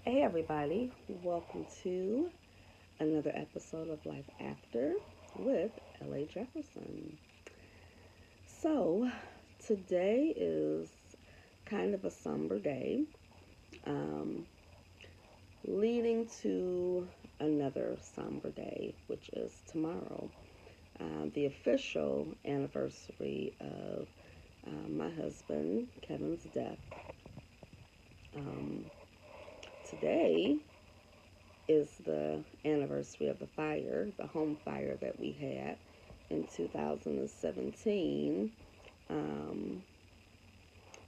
Hey, everybody, welcome to another episode of Life After with LA Jefferson. So, today is kind of a somber day, um, leading to another somber day, which is tomorrow, the official anniversary of my husband Kevin's death. Um, Today is the anniversary of the fire, the home fire that we had in 2017, um,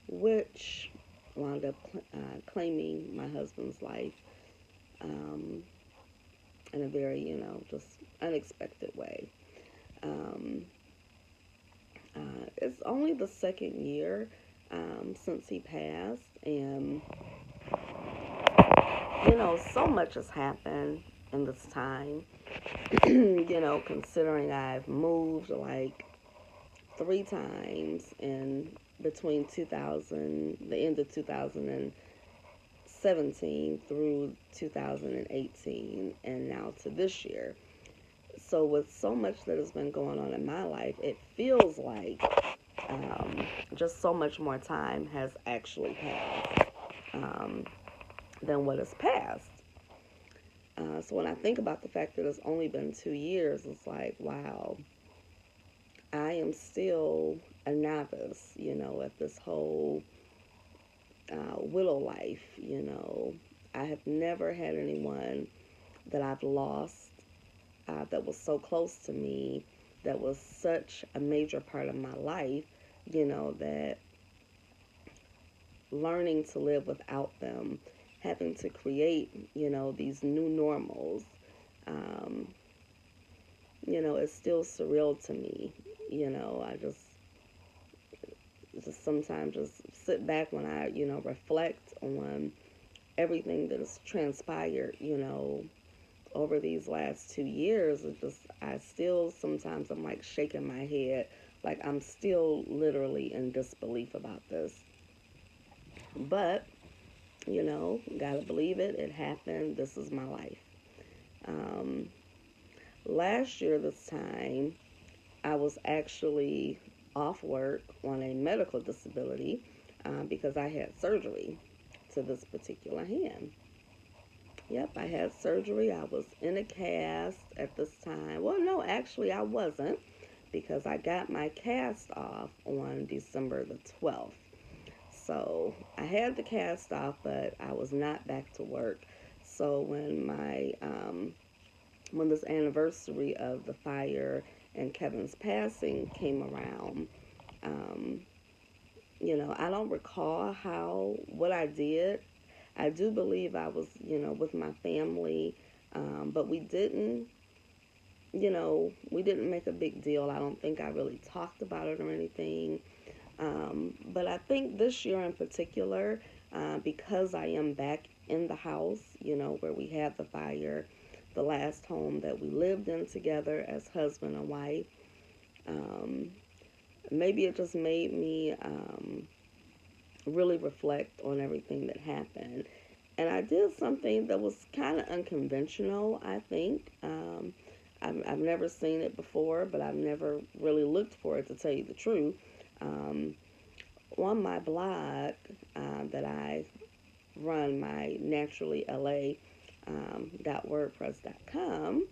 which wound up claiming my husband's life um, in a very, just unexpected way. Um, it's only the second year since he passed, and so much has happened in this time. Considering I've moved like three times in between 2000, the end of 2017 through 2018, and now to this year. So, with so much that has been going on in my life, it feels like just so much more time has actually passed um, than what has passed. So, when I think about the fact that it's only been 2 years, it's like, wow, I am still a novice, at this whole widow life. I have never had anyone that I've lost that was so close to me, that was such a major part of my life, that learning to live without them, having to create, these new normals, um, it's still surreal to me. I just sometimes just sit back when I, reflect on everything that has transpired, over these last 2 years. It's just, I still sometimes I'm like shaking my head, like I'm still literally in disbelief about this. But, gotta believe it. It happened. This is my life. Um, Last year, this time, I was actually off work on a medical disability because I had surgery to this particular hand. Yep, I had surgery. I was in a cast at this time. Well, no, actually, I wasn't because I got my cast off on December the 12th. So I had the cast off, but I was not back to work. So when this anniversary of the fire and Kevin's passing came around, um, I don't recall what I did. I do believe I was, with my family, but we didn't make a big deal. I don't think I really talked about it or anything. But I think this year in particular, because I am back in the house, where we had the fire, the last home that we lived in together as husband and wife, um, maybe it just made me really reflect on everything that happened. And I did something that was kind of unconventional, I think. I've never seen it before, but I've never really looked for it, to tell you the truth. Um, on my blog that I run, my naturallyla .wordpress.com,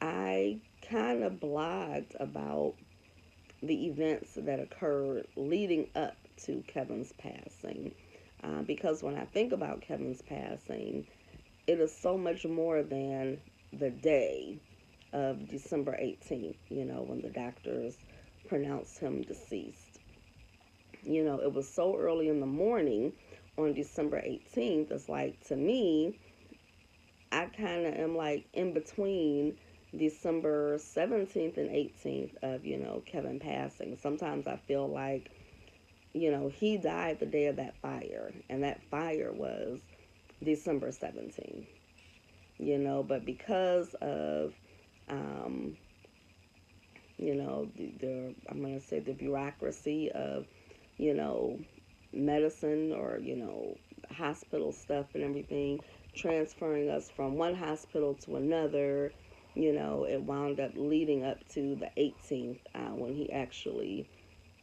I kind of blogged about the events that occurred leading up to Kevin's passing. Because when I think about Kevin's passing, it is so much more than the day of December 18th, when the doctors pronounced him deceased. It was so early in the morning on December 18th. It's like, to me, I kind of am like in between December 17th and 18th of, Kevin passing. Sometimes I feel like, he died the day of that fire, and that fire was December 17th, but because of, um, I'm going to say the bureaucracy of, you know, medicine, or, hospital stuff and everything, transferring us from one hospital to another. It wound up leading up to the 18th when he actually,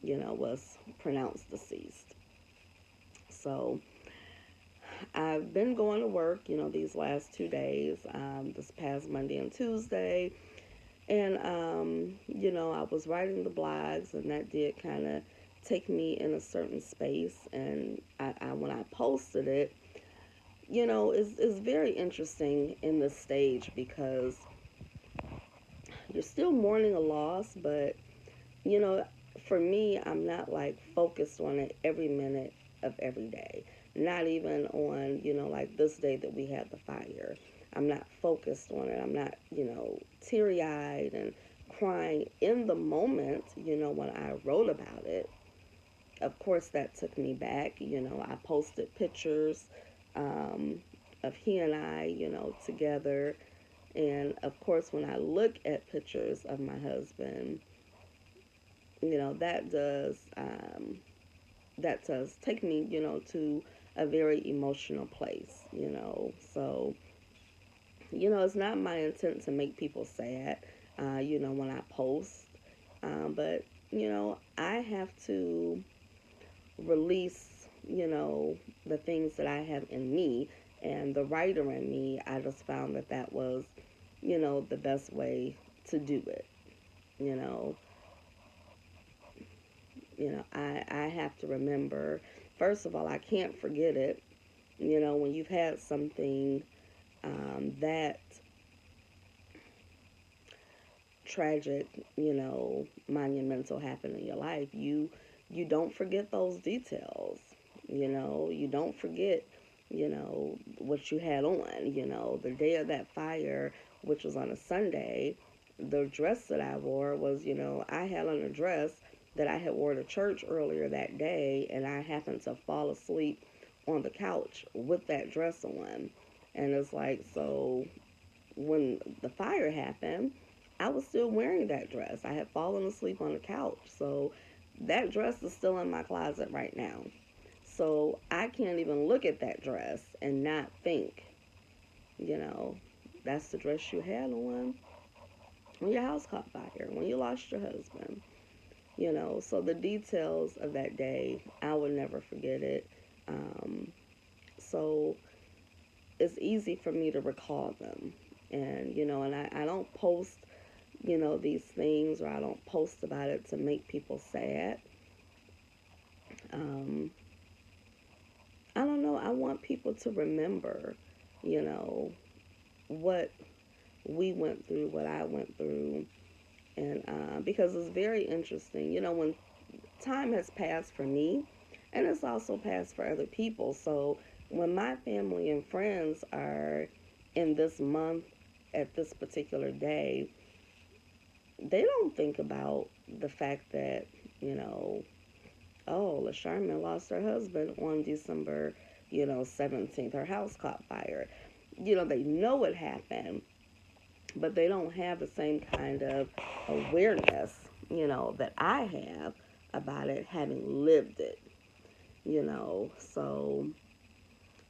was pronounced deceased. So I've been going to work, these last 2 days, this past Monday and Tuesday. And, I was writing the blogs, and that did kind of take me in a certain space. And when I posted it, it's very interesting in this stage because you're still mourning a loss, but, you know, for me, I'm not like focused on it every minute of every day. Not even on, like this day that we had the fire. I'm not focused on it. I'm not, teary eyed and crying in the moment, when I wrote about it. Of course, that took me back. I posted pictures of he and I, together. And of course, when I look at pictures of my husband, that does take me, to a very emotional place, So, it's not my intent to make people sad, when I post. But, I have to release, the things that I have in me, and the writer in me. I just found that was, the best way to do it. You know, I have to remember, first of all, I can't forget it. When you've had something that tragic, monumental happen in your life, you don't forget those details. You don't forget, what you had on. The day of that fire, which was on a Sunday, the dress that I wore was, I had on a dress that I had wore to church earlier that day, and I happened to fall asleep on the couch with that dress on. And it's like, so when the fire happened, I was still wearing that dress. I had fallen asleep on the couch. So that dress is still in my closet right now. So I can't even look at that dress and not think, you know, that's the dress you had on when your house caught fire, when you lost your husband. So the details of that day, I will never forget it. So it's easy for me to recall them. And I don't post, these things, or I don't post about it to make people sad. Um, I don't know. I want people to remember, you know, what we went through, what I went through. And because it's very interesting, when time has passed for me, and it's also passed for other people. So when my family and friends are in this month at this particular day, they don't think about the fact that, you know, oh, LaSharman lost her husband on December, 17th. Her house caught fire. They know it happened, but they don't have the same kind of awareness, that I have about it, having lived it, So,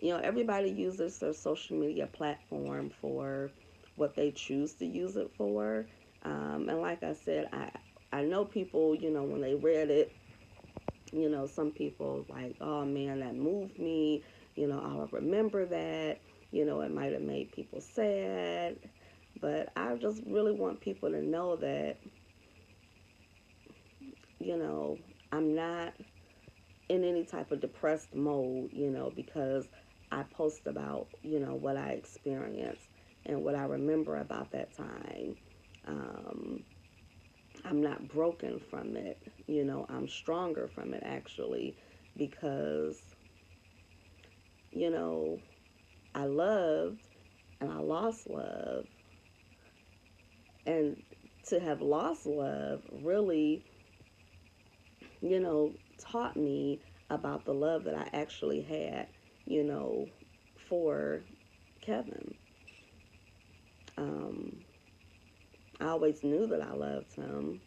everybody uses their social media platform for what they choose to use it for. And like I said, I know people, when they read it, some people like, oh man, that moved me. I'll remember that. It might have made people sad. But I just really want people to know that, I'm not in any type of depressed mode, because I post about, what I experienced and what I remember about that time. Um, I'm not broken from it, I'm stronger from it actually, because, I loved and I lost love. And to have lost love really, taught me about the love that I actually had, for Kevin. Um, I always knew that I loved him.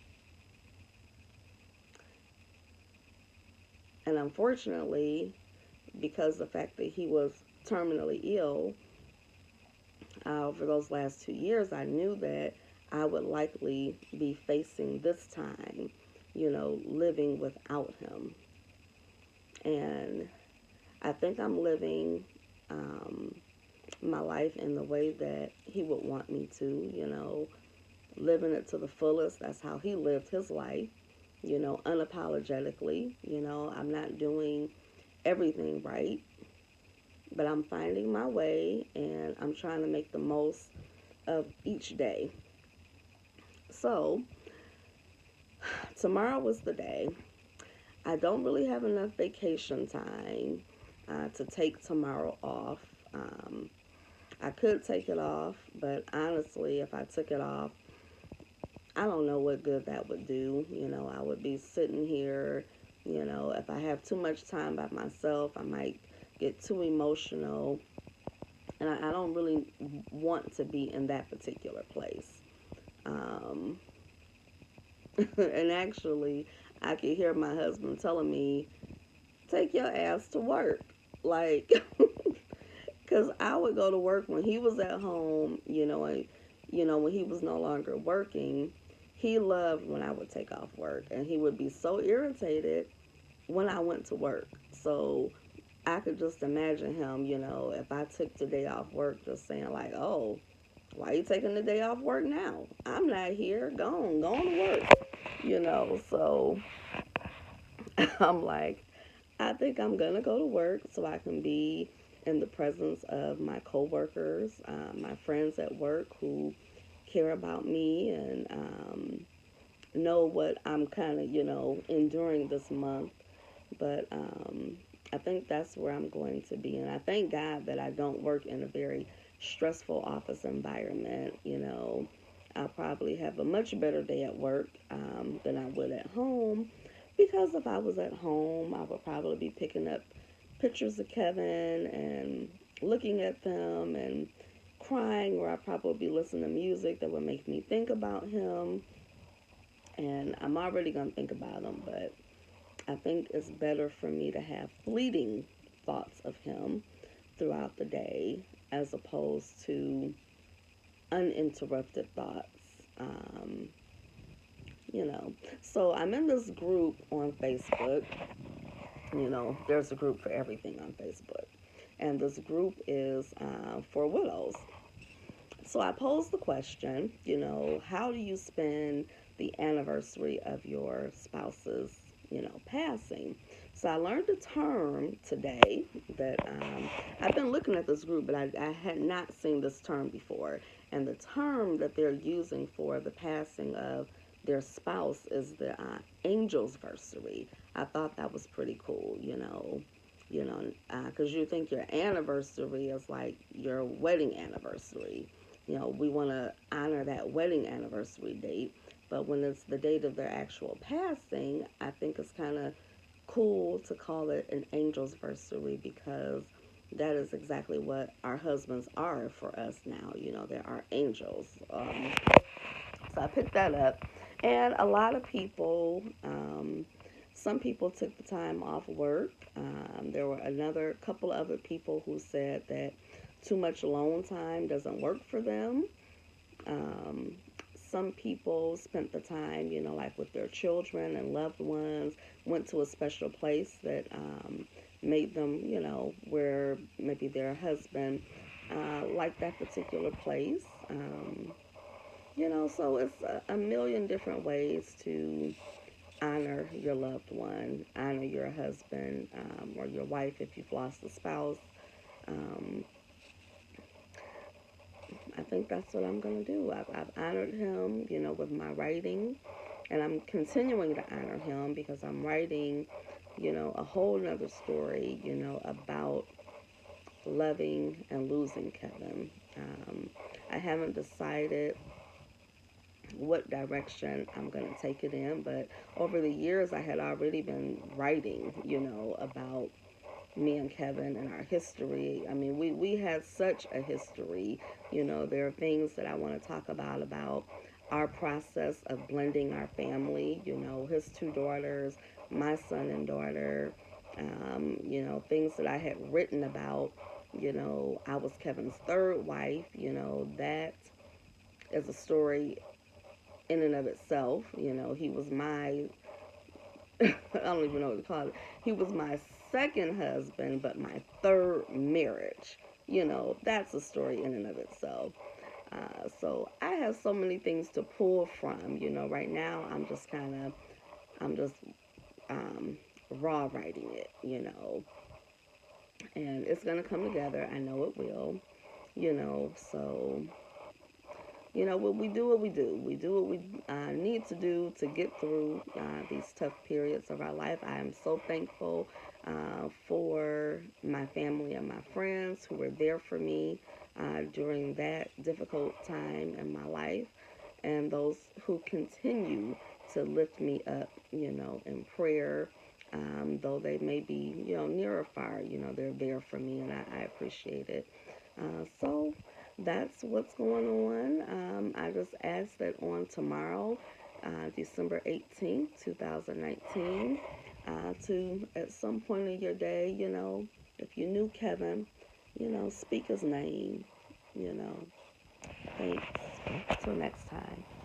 And unfortunately, because the fact that he was terminally ill over those last 2 years, I knew that I would likely be facing this time, living without him. And I think I'm living um, my life in the way that he would want me to, living it to the fullest. That's how he lived his life, unapologetically. I'm not doing everything right, but I'm finding my way and I'm trying to make the most of each day. So, tomorrow was the day. I don't really have enough vacation time to take tomorrow off. Um, I could take it off, but honestly, if I took it off, I don't know what good that would do. I would be sitting here, if I have too much time by myself, I might get too emotional. And I don't really want to be in that particular place. Um, and actually, I could hear my husband telling me, take your ass to work. Like, because I would go to work when he was at home, and, when he was no longer working. He loved when I would take off work, and he would be so irritated when I went to work. So I could just imagine him, if I took the day off work, just saying, like, oh, why are you taking the day off work now? I'm not here. Go on to work. So I'm like, I think I'm going to go to work so I can be in the presence of my coworkers, my friends at work who care about me and know what I'm kind of, enduring this month. But I think that's where I'm going to be. And I thank God that I don't work in a very stressful office environment. I'll probably have a much better day at work than I would at home. Because if I was at home, I would probably be picking up pictures of Kevin and looking at them and crying, or I'd probably be listening to music that would make me think about him. And I'm already going to think about him, but I think it's better for me to have fleeting thoughts of him throughout the day as opposed to uninterrupted thoughts. Um, so I'm in this group on Facebook. There's a group for everything on Facebook. And this group is for widows. So I posed the question, how do you spend the anniversary of your spouse's, passing? So I learned a term today that I've been looking at this group, but I had not seen this term before. And the term that they're using for the passing of their spouse is the Angelsversary. I thought that was pretty cool, because you think your anniversary is like your wedding anniversary. We want to honor that wedding anniversary date, but when it's the date of their actual passing, I think it's kind of cool to call it an Angelsversary because that is exactly what our husbands are for us now. They are angels. So I picked that up, and a lot of people, some people took the time off work. There were another couple of other people who said that too much alone time doesn't work for them. Um, some people spent the time, like with their children and loved ones, went to a special place that made them, where maybe their husband liked that particular place. So it's a million different ways to honor your loved one, honor your husband or your wife if you've lost a spouse. Um, I think that's what I'm going to do. I've honored him, with my writing, and I'm continuing to honor him because I'm writing, a whole nother story, about loving and losing Kevin. I haven't decided what direction I'm going to take it in, but over the years I had already been writing, about me and Kevin and our history. I mean, we had such a history. There are things that I want to talk about our process of blending our family, his two daughters, my son and daughter, Things that I had written about. I was Kevin's third wife. That is a story in and of itself. He was my, I don't even know what to call it. He was my second husband, but my third marriage. That's a story in and of itself. So I have so many things to pull from. Right now I'm just um, raw writing it. And it's gonna come together. I know it will. So we do what we do. We do what we need to do to get through these tough periods of our life. I am so thankful for my family and my friends who were there for me during that difficult time in my life, and those who continue to lift me up, in prayer. Though they may be, near or far, they're there for me, and I appreciate it. So that's what's going on. I just ask that on tomorrow, December 18th, 2019, to at some point in your day, if you knew Kevin, speak his name, you know. Thanks. Till next time.